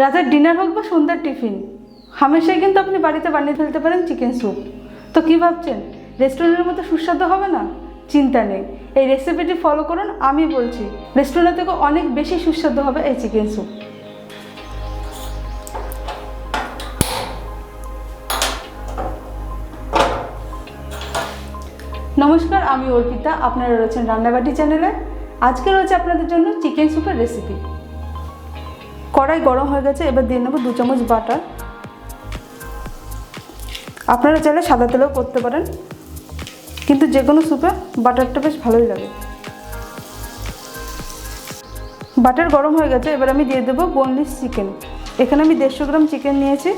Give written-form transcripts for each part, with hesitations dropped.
রাতের ডিনার হোক বা সন্ধ্যার টিফিন হামেশাই কিন্তু আপনি বাড়িতে বানিয়ে ফেলতে পারেন চিকেন স্যুপ। তো কী ভাবছেন রেস্টুরেন্টের মতো সুস্বাদু হবে না? চিন্তা নেই, এই রেসিপিটি ফলো করুন। আমি বলছি রেস্টুরেন্ট থেকে অনেক বেশি সুস্বাদু হবে এই চিকেন স্যুপ। নমস্কার, আমি অর্পিতা, আপনারা রয়েছেন রান্নাবাটি চ্যানেলে। আজকে রয়েছে আপনাদের জন্য চিকেন স্যুপের রেসিপি। কড়াই গরম হয়ে গেছে, এবার দিয়ে নেব 2 চামচ বাটার। আপনারা চাইলে সাদা তেলেও করতে পারেন, কিন্তু যে কোনো স্যুপে বাটারটা বেশ ভালোই লাগে। বাটার গরম হয়ে গেছে, এবার আমি দিয়ে দেবো বোনলেস চিকেন। এখানে আমি 150 গ্রাম চিকেন নিয়েছি।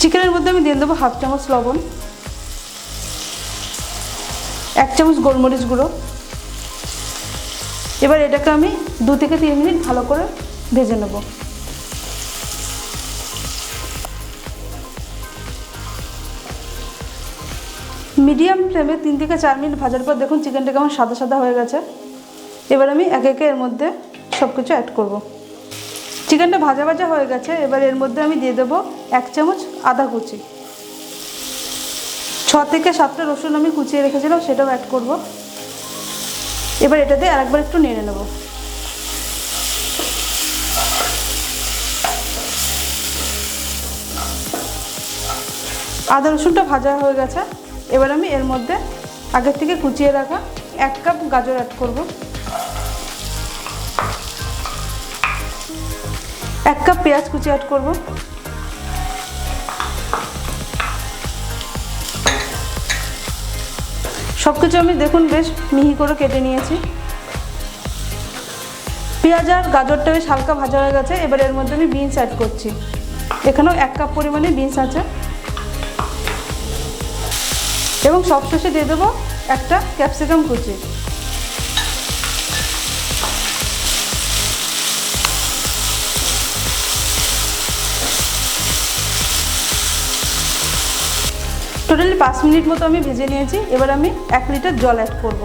চিকেনের মধ্যে আমি দিয়ে দেবো 1/2 চামচ লবণ, 1 চামচ গোলমরিচ গুঁড়ো। এবার এটাকে আমি 2 থেকে 3 মিনিট ভালো করে ভেজে নেব। মিডিয়াম ফ্লেমে 3 থেকে 4 মিনিট ভাজার পর দেখুন চিকেনটা কেমন সাদা সাদা হয়ে গেছে। এবার আমি একে একে এর মধ্যে সব কিছু অ্যাড করব। চিকেনটা ভাজা ভাজা হয়ে গেছে, এবার এর মধ্যে আমি দিয়ে দেবো 1 চামচ আদা কুচি। 6 থেকে 7টা রসুন আমি কুচিয়ে রেখেছিলাম, সেটাও অ্যাড করব। এবার এটাতে আরেকবার একটু নেড়ে নেব। আদা রসুনটা ভাজা হয়ে গেছে, এবার আমি এর মধ্যে আগের থেকে কুচিয়ে রাখা 1 কাপ গাজর অ্যাড করব। 1 কাপ পেঁয়াজ কুচি অ্যাড করব। সব কিছু আমি দেখুন বেশ মিহি করে কেটে নিয়েছি। পেঁয়াজ আর গাজরটা বেশ হালকা ভাজা হয়ে গেছে, এবার এর মধ্যে আমি বিনস অ্যাড করছি। এখানেও 1 কাপ পরিমাণে বিনস আছে। এবং সবশেষে দিয়ে দেবো একটা ক্যাপসিকাম কুচি। টোটালি 5 মিনিট মতো আমি ভেজে নিয়েছি। এবার আমি 1 লিটার জল অ্যাড করব।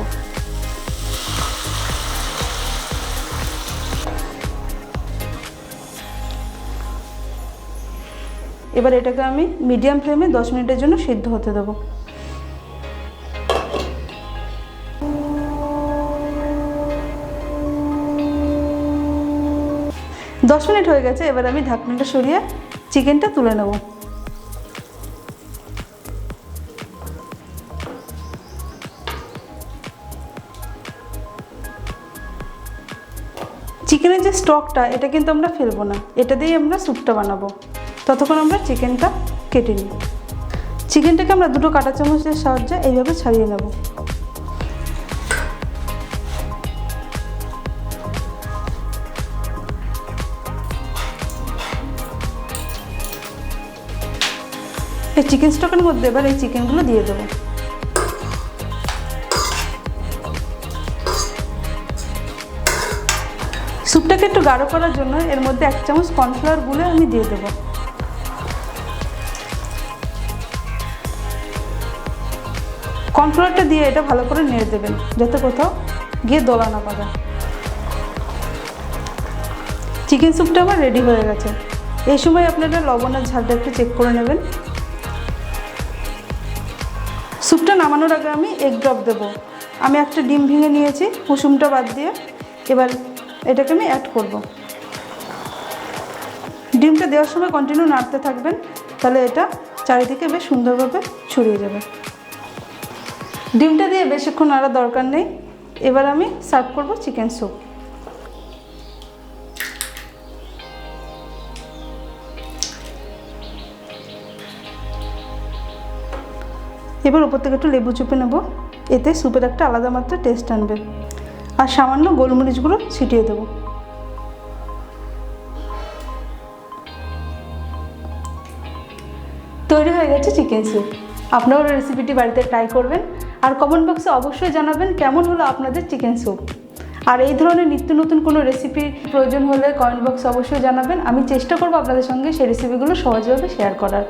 এবার এটাকে আমি মিডিয়াম ফ্লেমে 10 মিনিটের জন্য সিদ্ধ হতে দেবো। দশ মিনিট হয়ে গেছে, এবার আমি ঢাকনাটা সরিয়ে চিকেনটা তুলে নেব। চিকেনের যে স্টকটা, এটা কিন্তু আমরা ফেলবো না, এটা দিয়েই আমরা স্যুপটা বানাবো। ততক্ষণ আমরা চিকেনটা কেটে নিই। চিকেনটাকে আমরা 2টো কাঁটা চামচের সাহায্যে এইভাবে ছাড়িয়ে নেব। এই চিকেন স্টকের মধ্যে এবার এই চিকেনগুলো দিয়ে দেবো। স্যুপটাকে একটু গাঢ় করার জন্য এর মধ্যে 1 চামচ কর্নফ্লাওয়ার গুলে আমি দিয়ে দেবো। কর্নফ্লাওয়ারটা দিয়ে এটা ভালো করে নেড়ে দেবেন, যাতে কোথাও গিয়ে দলা না পাবে। চিকেন স্যুপটা আমার রেডি হয়ে গেছে। এই সময় আপনারা লবণের ঝালটা একটু চেক করে নেবেন। স্যুপটা নামানোর আগে আমি এগ ড্রপ দেবো। আমি একটা ডিম ভেঙে নিয়েছি কুসুমটা বাদ দিয়ে। এবার এটাকে আমি অ্যাড করব। ডিমটা দেওয়ার সময় কন্টিনিউ নাড়তে থাকবেন, তাহলে এটা চারিদিকে বেশ সুন্দরভাবে ছড়িয়ে যাবে। ডিমটা দিয়ে বেশিক্ষণ নাড়ার দরকার নেই। এবার আমি সার্ভ করব চিকেন স্যুপ। এবার উপর থেকে একটু লেবু চিপে নেব। এতে স্যুপের একটা আলাদা মাত্রা টেস্ট আনবে। আর সামান্য গোলমরিচ গুঁড়ো ছিটিয়ে দেবো। তৈরি হয়ে গেছে চিকেন স্যুপ। আপনারাও রেসিপিটি বাড়িতে ট্রাই করবেন আর কমেন্ট বক্সে অবশ্যই জানাবেন কেমন হলো আপনাদের চিকেন স্যুপ। আর এই ধরনের নিত্য নতুন কোনো রেসিপির প্রয়োজন হলে কমেন্ট বক্সে অবশ্যই জানাবেন। আমি চেষ্টা করব আপনাদের সঙ্গে সেই রেসিপিগুলো সহজভাবে শেয়ার করার।